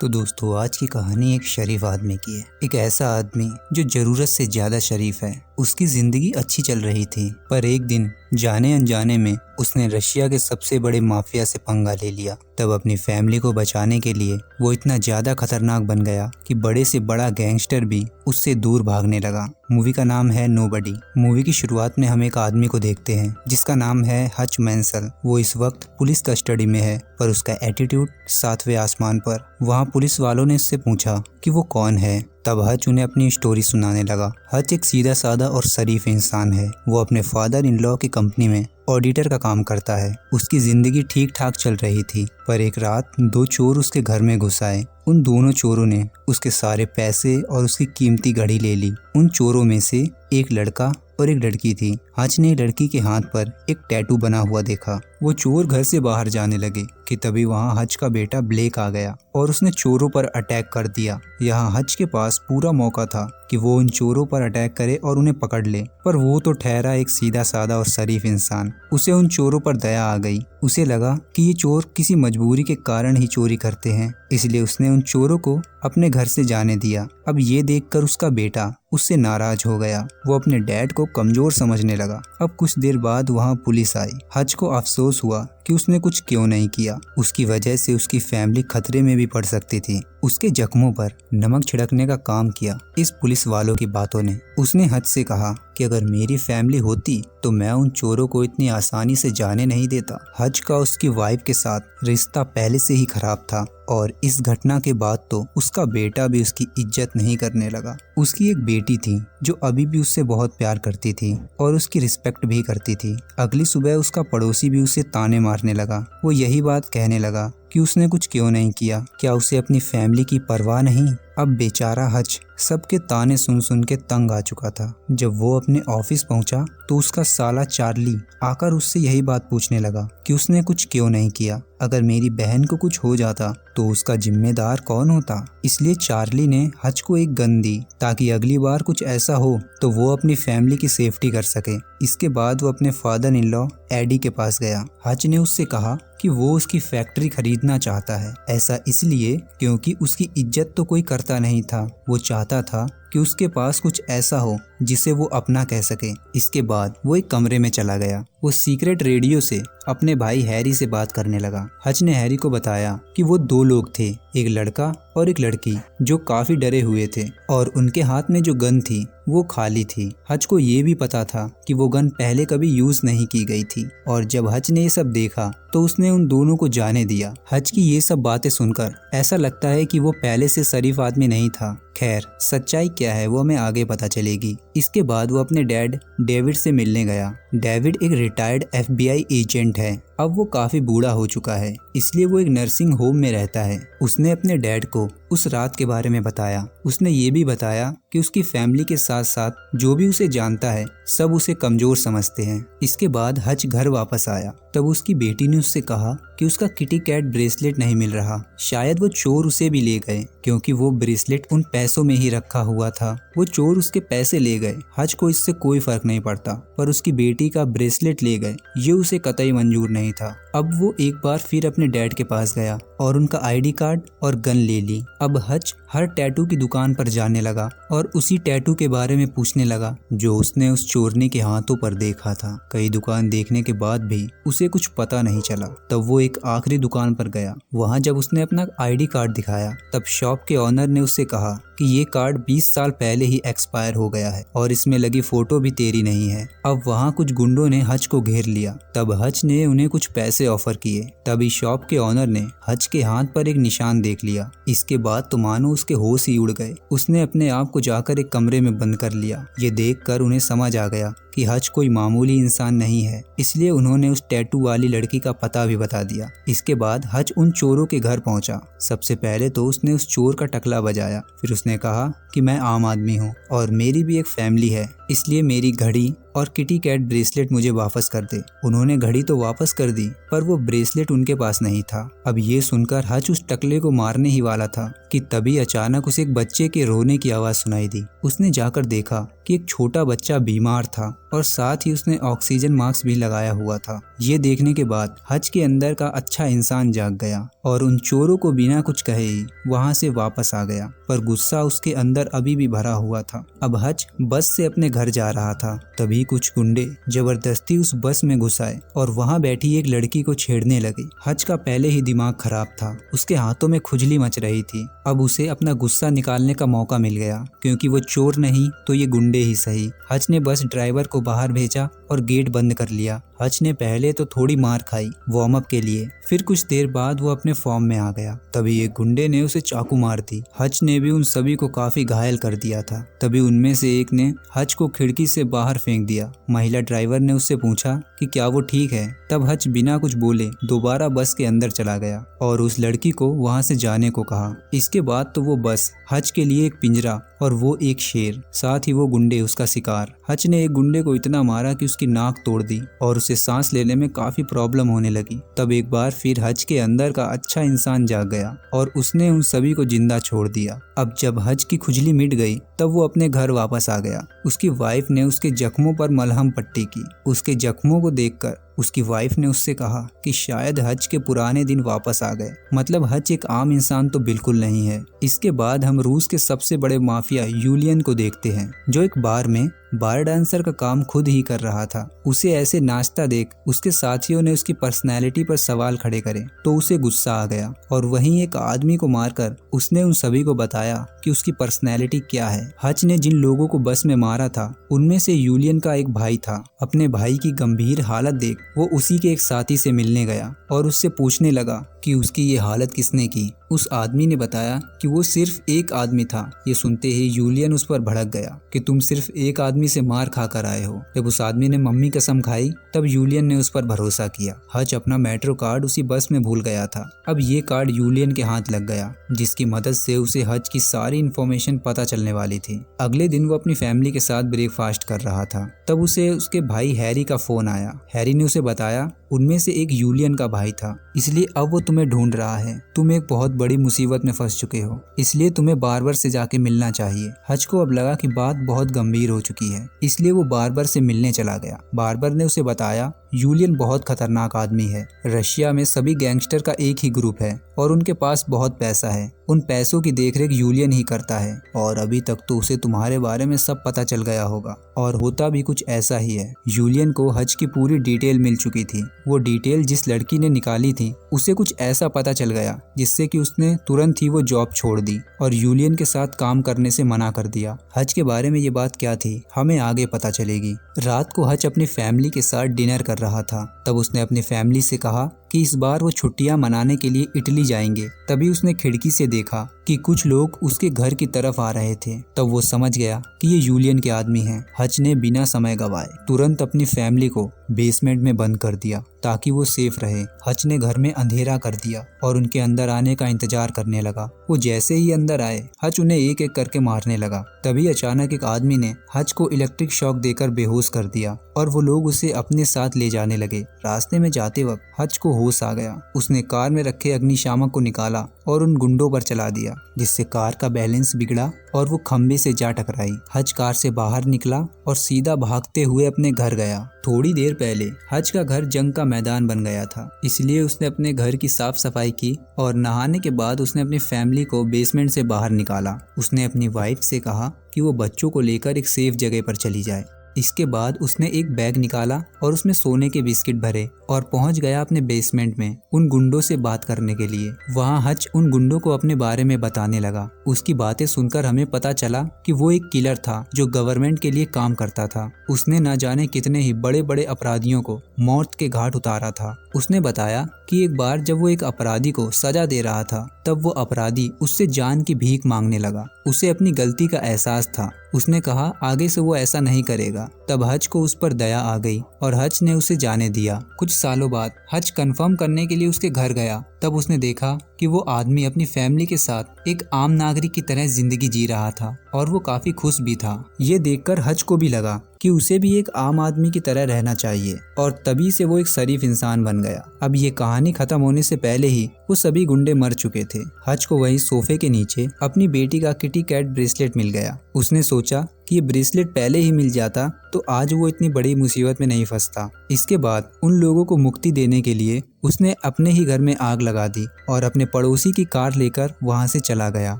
तो दोस्तों, आज की कहानी एक शरीफ आदमी की है। एक ऐसा आदमी जो जरूरत से ज्यादा शरीफ है। उसकी जिंदगी अच्छी चल रही थी, पर एक दिन जाने अनजाने में उसने रशिया के सबसे बड़े माफिया से पंगा ले लिया। तब अपनी फैमिली को बचाने के लिए वो इतना ज्यादा खतरनाक बन गया कि बड़े से बड़ा गैंगस्टर भी उससे दूर भागने लगा। मूवी का नाम है नोबडी। मूवी की शुरुआत में हम एक आदमी को देखते हैं जिसका नाम है हच मैंसल। वो इस वक्त पुलिस कस्टडी में है, पर उसका एटीट्यूड सातवें आसमान पर। वहाँ पुलिस वालों ने इससे पूछा कि वो कौन है। तब हच उन्हें अपनी स्टोरी सुनाने लगा। हच एक सीधा साधा और शरीफ इंसान है। वो अपने फादर इन लॉ की कंपनी में ऑडिटर का काम करता है। उसकी जिंदगी ठीक ठाक चल रही थी, पर एक रात दो चोर उसके घर में घुस आए। उन दोनों चोरों ने उसके सारे पैसे और उसकी कीमती घड़ी ले ली। उन चोरों में से एक लड़का और एक लड़की थी। हच ने लड़की के हाथ पर एक टैटू बना हुआ देखा। वो चोर घर से बाहर जाने लगे कि तभी वहाँ हच का बेटा ब्लेक आ गया और उसने चोरों पर अटैक कर दिया। यहाँ हच के पास पूरा मौका था कि वो उन चोरों पर अटैक करे और उन्हें पकड़ ले, पर वो तो ठहरा एक सीधा साधा और शरीफ इंसान। उसे उन चोरों पर दया आ गई। उसे लगा कि ये चोर किसी मजबूरी के कारण ही चोरी करते हैं, इसलिए उसने उन चोरों को अपने घर से जाने दिया। अब ये देखकर उसका बेटा उससे नाराज हो गया। वो अपने डैड को कमजोर समझने लगा। अब कुछ देर बाद वहाँ पुलिस आई। हच को अफसोस हुआ कि उसने कुछ क्यों नहीं किया। उसकी वजह से उसकी फैमिली खतरे में भी पड़ सकती थी। उसके जख्मों पर नमक छिड़कने का काम किया इस पुलिस वालों की बातों ने। उसने हच से कहा कि अगर मेरी फैमिली होती तो मैं उन चोरों को इतनी आसानी से जाने नहीं देता। हच का उसकी वाइफ के साथ रिश्ता पहले से ही खराब था और इस घटना के बाद तो उसका बेटा भी उसकी इज्जत नहीं करने लगा। उसकी एक बेटी थी जो अभी भी उससे बहुत प्यार करती थी और उसकी रिस्पेक्ट भी करती थी। अगली सुबह उसका पड़ोसी भी उसे ताने मारने लगा। वो यही बात कहने लगा कि उसने कुछ क्यों नहीं किया। क्या उसे अपनी फैमिली की परवाह नहीं? अब बेचारा हच सबके ताने सुन सुन के तंग आ चुका था। जब वो अपने ऑफिस पहुंचा तो उसका साला चार्ली आकर उससे यही बात पूछने लगा कि उसने कुछ क्यों नहीं किया। अगर मेरी बहन को कुछ हो जाता तो उसका जिम्मेदार कौन होता? इसलिए चार्ली ने हच को एक गन दी ताकि अगली बार कुछ ऐसा हो तो वो अपनी फैमिली की सेफ्टी कर सके। इसके बाद वो अपने फादर इन लॉ एडी के पास गया। हच ने उससे कहा कि वो उसकी फैक्ट्री खरीदना चाहता है। ऐसा इसलिए क्योंकि उसकी इज्जत तो कोई करता नहीं था। वो चाहता था कि उसके पास कुछ ऐसा हो जिसे वो अपना कह सके। इसके बाद वो एक कमरे में चला गया। वो सीक्रेट रेडियो से अपने भाई हैरी से बात करने लगा। हच ने हैरी को बताया कि वो दो लोग थे, एक लड़का और एक लड़की, जो काफी डरे हुए थे और उनके हाथ में जो गन थी वो खाली थी। हच को ये भी पता था कि वो गन पहले कभी यूज नहीं की गई थी और जब हच ने ये सब देखा तो उसने उन दोनों को जाने दिया। हच की ये सब बातें सुनकर ऐसा लगता है कि वो पहले से शरीफ आदमी नहीं था। खैर, सच्चाई क्या है वो हमें आगे पता चलेगी। इसके बाद वो अपने डैड डेविड से मिलने गया। डेविड एक रिटायर्ड FBI एजेंट है। अब वो काफी बूढ़ा हो चुका है, इसलिए वो एक नर्सिंग होम में रहता है। उसने अपने डैड को उस रात के बारे में बताया। उसने ये भी बताया कि उसकी फैमिली के साथ साथ जो भी उसे जानता है सब उसे कमजोर समझते हैं। इसके बाद हच घर वापस आया। तब उसकी बेटी ने उससे कहा कि उसका किटी कैट ब्रेसलेट नहीं मिल रहा। शायद वो चोर उसे भी ले गए, क्योंकि वो ब्रेसलेट उन पैसों में ही रखा हुआ था। वो चोर उसके पैसे ले गए। हच को इससे कोई फर्क नहीं पड़ता, पर उसकी बेटी का ब्रेसलेट ले गए ये उसे कतई मंजूर नहीं था। अब वो एक बार फिर अपने डैड के पास गया और उनका ID कार्ड और गन ले ली। अब हच हर टैटू की दुकान पर जाने लगा और उसी टैटू के बारे में पूछने लगा जो उसने उस चोरनी के हाथों पर देखा था। कई दुकान देखने के बाद भी उसे कुछ पता नहीं चला। तब वो एक आखिरी दुकान पर गया। वहाँ जब उसने अपना ID कार्ड दिखाया तब शॉप के ऑनर ने उससे कहा कि ये कार्ड 20 साल पहले ही एक्सपायर हो गया है और इसमें लगी फोटो भी तेरी नहीं है। अब वहाँ कुछ गुंडों ने हच को घेर लिया। तब हच ने उन्हें कुछ पैसे ऑफर किए। तभी शॉप के ऑनर ने हच के हाथ पर एक निशान देख लिया। इसके बाद तो मानो उसके होश ही उड़ गए। उसने अपने आप को जाकर एक कमरे में बंद कर लिया। ये देखकर उन्हें समझ आ गया कि हच कोई मामूली इंसान नहीं है, इसलिए उन्होंने उस टैटू वाली लड़की का पता भी बता दिया। इसके बाद हच उन चोरों के घर पहुंचा। सबसे पहले तो उसने उस चोर का टकला बजाया। फिर उसने कहा कि मैं आम आदमी हूँ और मेरी भी एक फैमिली है, इसलिए मेरी घड़ी और किटी कैट ब्रेसलेट मुझे वापस कर दे। उन्होंने घड़ी तो वापस कर दी, पर वो ब्रेसलेट उनके पास नहीं था। अब ये सुनकर हच उस टकले को मारने ही वाला था कि तभी अचानक उसे एक बच्चे के रोने की आवाज सुनाई दी। उसने जाकर देखा कि एक छोटा बच्चा बीमार था और साथ ही उसने ऑक्सीजन मास्क भी लगाया हुआ था। ये देखने के बाद हज के अंदर का अच्छा इंसान जाग गया और उन चोरों को बिना कुछ कहे ही वहाँ से वापस आ गया, पर गुस्सा उसके अंदर अभी भी भरा हुआ था। अब हज बस से अपने घर जा रहा था, तभी कुछ गुंडे जबरदस्ती उस बस में घुस आए और वहाँ बैठी एक लड़की को छेड़ने लगे। हज का पहले ही दिमाग खराब था, उसके हाथों में खुजली मच रही थी। अब उसे अपना गुस्सा निकालने का मौका मिल गया, क्योंकि वो चोर नहीं तो ये गुंडे ही सही। हज ने बस ड्राइवर को बाहर भेजा और गेट बंद कर लिया। हज ने पहले तो थोड़ी मार खाई वार्म अप के लिए, फिर कुछ देर बाद वो अपने फॉर्म में आ गया। तभी एक गुंडे ने उसे चाकू मार दी। हज ने भी उन सभी को काफी घायल कर दिया था। तभी उनमें से एक ने हज को खिड़की से बाहर फेंक दिया। महिला ड्राइवर ने उससे पूछा कि क्या वो ठीक है। तब हज बिना कुछ बोले दोबारा बस के अंदर चला गया और उस लड़की को वहाँ से जाने को कहा। इसके बाद तो वो बस हज के लिए एक पिंजरा और वो एक शेर, साथ ही वो गुंडे उसका शिकार। हज ने एक गुंडे को इतना मारा कि उसकी नाक तोड़ दी और उसे सांस लेने में काफी प्रॉब्लम होने लगी। तब एक बार फिर हज के अंदर का अच्छा इंसान जाग गया और उसने उन सभी को जिंदा छोड़ दिया। अब जब हज की खुजली मिट गई तब वो अपने घर वापस आ गया। उसकी वाइफ ने उसके जख्मों पर मलहम पट्टी की। उसके जख्मों को देखकर उसकी वाइफ ने उससे कहा कि शायद हज के पुराने दिन वापस आ गए। मतलब हज एक आम इंसान तो बिल्कुल नहीं है। इसके बाद हम रूस के सबसे बड़े माफिया यूलियन को देखते हैं, जो एक बार में बार डांसर का काम खुद ही कर रहा था। उसे ऐसे नाचता देख उसके साथियों ने उसकी पर्सनैलिटी पर सवाल खड़े करे तो उसे गुस्सा आ गया और वहीं एक आदमी को मारकर उसने उन सभी को बताया कि उसकी पर्सनैलिटी क्या है। हज ने जिन लोगों को बस में मारा था उनमें से यूलियन का एक भाई था। अपने भाई की गंभीर हालत देख वो उसी के एक साथी से मिलने गया और उससे पूछने लगा कि उसकी ये हालत किसने की। उस आदमी ने बताया कि वो सिर्फ एक आदमी था। ये सुनते ही यूलियन उस पर भड़क गया कि तुम सिर्फ एक आदमी से मार खा कर आए हो। जब उस आदमी ने मम्मी कसम खाई तब यूलियन ने उस पर भरोसा किया। हज अपना मेट्रो कार्ड उसी बस में भूल गया था। अब ये कार्ड यूलियन के हाथ लग गया, जिसकी मदद से उसे हज की सारी इन्फॉर्मेशन पता चलने वाली थी। अगले दिन वो अपनी फैमिली के साथ ब्रेकफास्ट कर रहा था, तब उसे उसके भाई हैरी का फोन आया। हैरी ने उसे बताया उनमें से एक यूलियन का भाई था, इसलिए अब वो तुम्हें ढूंढ रहा है। तुम एक बहुत बड़ी मुसीबत में फंस चुके हो, इसलिए तुम्हें बार्बर से जाके मिलना चाहिए। हज को अब लगा कि बात बहुत गंभीर हो चुकी है, इसलिए वो बार्बर से मिलने चला गया। बार्बर ने उसे बताया यूलियन बहुत खतरनाक आदमी है। रशिया में सभी गैंगस्टर का एक ही ग्रुप है और उनके पास बहुत पैसा है। उन पैसों की देखरेख यूलियन ही करता है और अभी तक तो उसे तुम्हारे बारे में सब पता चल गया होगा। और होता भी कुछ ऐसा ही है। यूलियन को हज की पूरी डिटेल मिल चुकी थी। वो डिटेल जिस लड़की ने निकाली थी उसे कुछ ऐसा पता चल गया जिससे कि उसने तुरंत ही वो जॉब छोड़ दी और यूलियन के साथ काम करने से मना कर दिया। हज के बारे में ये बात क्या थी हमें आगे पता चलेगी। रात को हज अपनी फैमिली के साथ डिनर कर रहा था, तब उसने अपनी फैमिली से कहा कि इस बार वो छुट्टियां मनाने के लिए इटली जाएंगे। तभी उसने खिड़की से देखा कि कुछ लोग उसके घर की तरफ आ रहे थे। तब वो समझ गया कि ये यूलियन के आदमी हैं। हज ने बिना समय गवाए तुरंत अपनी फैमिली को बेसमेंट में बंद कर दिया ताकि वो सेफ रहे। हज ने घर में अंधेरा कर दिया और उनके अंदर आने का इंतजार करने लगा। वो जैसे ही अंदर आए हज उन्हें एक एक करके मारने लगा। तभी अचानक एक आदमी ने हज को इलेक्ट्रिक शॉक देकर बेहोश कर दिया और वो लोग उसे अपने साथ ले जाने लगे। रास्ते में जाते वक्त हज को होश आ गया। उसने कार में रखे अग्निशामक को निकाला और उन गुंडों पर चला दिया, जिससे कार का बैलेंस बिगड़ा और वो खंबे से जा टकराई। हज कार से बाहर निकला और सीधा भागते हुए अपने घर गया। थोड़ी देर पहले हज का घर जंग का मैदान बन गया था, इसलिए उसने अपने घर की साफ सफाई की और नहाने के बाद उसने अपनी फैमिली को बेसमेंट से बाहर निकाला। उसने अपनी वाइफ से कहा कि वो बच्चों को लेकर एक सेफ जगह पर चली जाए। इसके बाद उसने एक बैग निकाला और उसमें सोने के बिस्किट भरे और पहुंच गया अपने बेसमेंट में उन गुंडों से बात करने के लिए। वहां हज उन गुंडों को अपने बारे में बताने लगा। उसकी बातें सुनकर हमें पता चला कि वो एक किलर था जो गवर्नमेंट के लिए काम करता था। उसने न जाने कितने ही बड़े बड़े अपराधियों को मौत के घाट उतारा था। उसने बताया कि एक बार जब वो एक अपराधी को सजा दे रहा था तब वो अपराधी उससे जान की भीख मांगने लगा। उसे अपनी गलती का एहसास था। उसने कहा आगे से वो ऐसा नहीं करेगा। तब हज को उस पर दया आ गई और हज ने उसे जाने दिया। कुछ सालों बाद हज कंफर्म करने के लिए उसके घर गया। तब उसने देखा कि वो आदमी अपनी फैमिली के साथ एक आम नागरिक की तरह जिंदगी जी रहा था और वो काफी खुश भी था। ये देखकर हज को भी लगा कि कि उसे भी एक आम आदमी की तरह रहना चाहिए और तभी से वो एक शरीफ इंसान बन गया। अब ये कहानी खत्म होने से पहले ही वो सभी गुंडे मर चुके थे। हच को वही सोफे के नीचे अपनी बेटी का किटी कैट ब्रेसलेट मिल गया। उसने सोचा कि ये ब्रेसलेट पहले ही मिल जाता तो आज वो इतनी बड़ी मुसीबत में नहीं फंसता। इसके बाद उन लोगों को मुक्ति देने के लिए उसने अपने ही घर में आग लगा दी और अपने पड़ोसी की कार लेकर वहां से चला गया।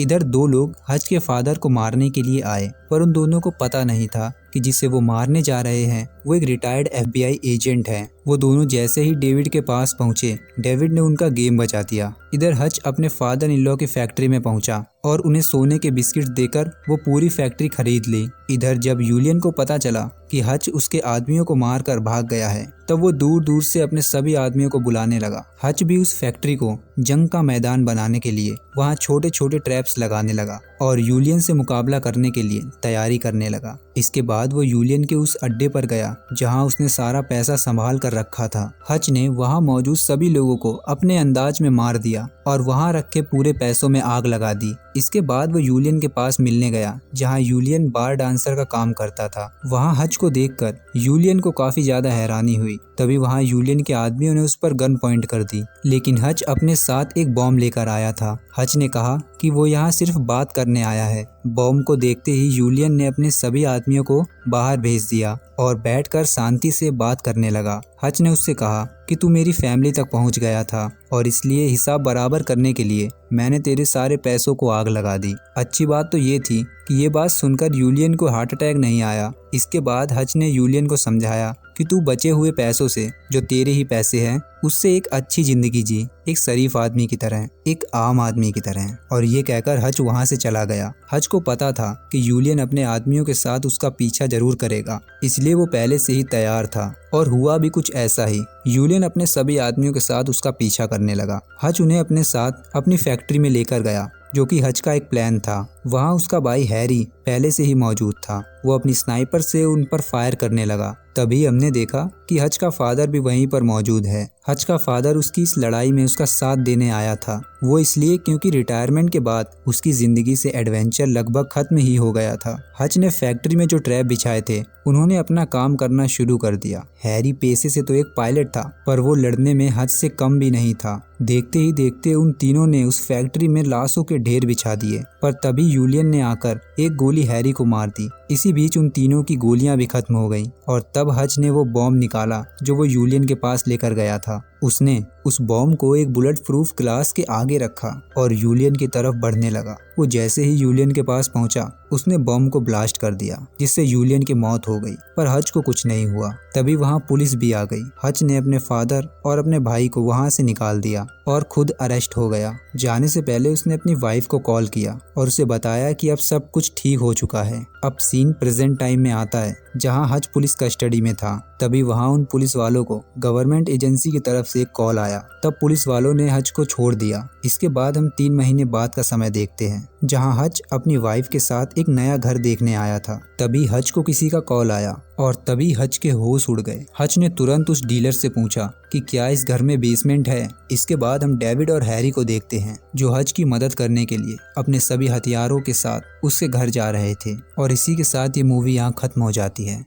इधर दो लोग हच के फादर को मारने के लिए आए, पर उन दोनों को पता नहीं था कि जिसे वो मारने जा रहे हैं वो एक रिटायर्ड FBI एजेंट है। वो दोनों जैसे ही डेविड के पास पहुंचे, डेविड ने उनका गेम बचा दिया। इधर हच अपने फादर इन लॉ की फैक्ट्री में पहुंचा और उन्हें सोने के बिस्किट देकर वो पूरी फैक्ट्री खरीद ली। इधर जब यूलियन को पता चला कि हच उसके आदमियों को मारकर भाग गया है, तब वो दूर दूर से अपने सभी आदमियों को बुलाने लगा। हच भी उस फैक्ट्री को जंग का मैदान बनाने के लिए वहाँ छोटे छोटे ट्रैप्स लगाने लगा और यूलियन से मुकाबला करने के लिए तैयारी करने लगा। इसके बाद वो यूलियन के उस अड्डे पर गया जहाँ उसने सारा पैसा संभाल कर रखा था। हच ने वहाँ मौजूद सभी लोगों को अपने अंदाज में मार दिया और वहाँ रखे पूरे पैसों में आग लगा दी। इसके बाद वो यूलियन के पास मिलने गया जहाँ यूलियन बार डांसर का काम करता था। वहाँ हच को देखकर यूलियन को काफी ज्यादा हैरानी हुई। तभी वहाँ यूलियन के आदमियों ने उस पर गन पॉइंट कर दी, लेकिन हच अपने साथ एक बॉम्ब लेकर आया था। हच ने कहा कि वो यहाँ सिर्फ बात करने आया है। बॉम्ब को देखते ही यूलियन ने अपने सभी आदमियों को बाहर भेज दिया और बैठकर शांति से बात करने लगा। हच ने उससे कहा कि तू मेरी फैमिली तक पहुंच गया था और इसलिए हिसाब बराबर करने के लिए मैंने तेरे सारे पैसों को आग लगा दी। अच्छी बात तो ये थी कि ये बात सुनकर यूलियन को हार्ट अटैक नहीं आया। इसके बाद हच ने यूलियन को समझाया कि तू बचे हुए पैसों से, जो तेरे ही पैसे हैं, उससे एक अच्छी जिंदगी जी, एक शरीफ आदमी की तरह, एक आम आदमी की तरह। और ये कहकर हच वहाँ से चला गया। हच को पता था कि यूलियन अपने आदमियों के साथ उसका पीछा जरूर करेगा, इसलिए वो पहले से ही तैयार था और हुआ भी कुछ ऐसा ही। यूलियन अपने सभी आदमियों के साथ उसका पीछा करने लगा। हच उन्हें अपने साथ अपनी फैक्ट्री में लेकर गया, जो कि हच का एक प्लान था। वहाँ उसका भाई हैरी पहले से ही मौजूद था। वो अपनी स्नाइपर से उन पर फायर करने लगा। तभी हमने देखा कि हच का फादर भी वहीं पर मौजूद है। हच का फादर उसकी इस लड़ाई में उसका साथ देने आया था। वो इसलिए क्योंकि रिटायरमेंट के बाद उसकी जिंदगी से एडवेंचर लगभग खत्म ही हो गया था। हच ने फैक्ट्री में जो ट्रैप बिछाए थे उन्होंने अपना काम करना शुरू कर दिया। हैरी पेशे से तो एक पायलट था, पर वो लड़ने में हच से कम भी नहीं था। देखते ही देखते उन तीनों ने उस फैक्ट्री में लाशों के ढेर बिछा दिए, पर तभी यूलियन ने आकर एक गोली हैरी को मार दी। इसी बीच उन तीनों की गोलियां भी खत्म हो गईं और तब हच ने वो बॉम्ब निकाला जो वो यूलियन के पास लेकर गया था। उसने उस बॉम्ब को एक बुलेट प्रूफ ग्लास के आगे रखा और यूलियन की तरफ बढ़ने लगा। वो जैसे ही यूलियन के पास पहुंचा, उसने बॉम्ब को ब्लास्ट कर दिया, जिससे यूलियन की मौत हो गई, पर हच को कुछ नहीं हुआ। तभी वहां पुलिस भी आ गई। हच ने अपने फादर और अपने भाई को वहां से निकाल दिया और खुद अरेस्ट हो गया। जाने से पहले उसने अपनी वाइफ को कॉल किया और उसे बताया कि अब सब कुछ ठीक हो चुका है। अब सीन प्रेजेंट टाइम में आता है जहां हच पुलिस कस्टडी में था। तभी वहां उन पुलिस वालों को गवर्नमेंट एजेंसी की तरफ से एक कॉल आया। तब पुलिस वालों ने हच को छोड़ दिया। इसके बाद हम 3 महीने बाद का समय देखते हैं, जहां हच अपनी वाइफ के साथ एक नया घर देखने आया था। तभी हच को किसी का कॉल आया और तभी हच के होश उड़ गए। हच ने तुरंत उस डीलर से पूछा कि क्या इस घर में बेसमेंट है। इसके बाद हम डेविड और हैरी को देखते हैं, जो हच की मदद करने के लिए अपने सभी हथियारों के साथ उसके घर जा रहे थे। और इसी के साथ ये मूवी यहाँ खत्म हो जाती है।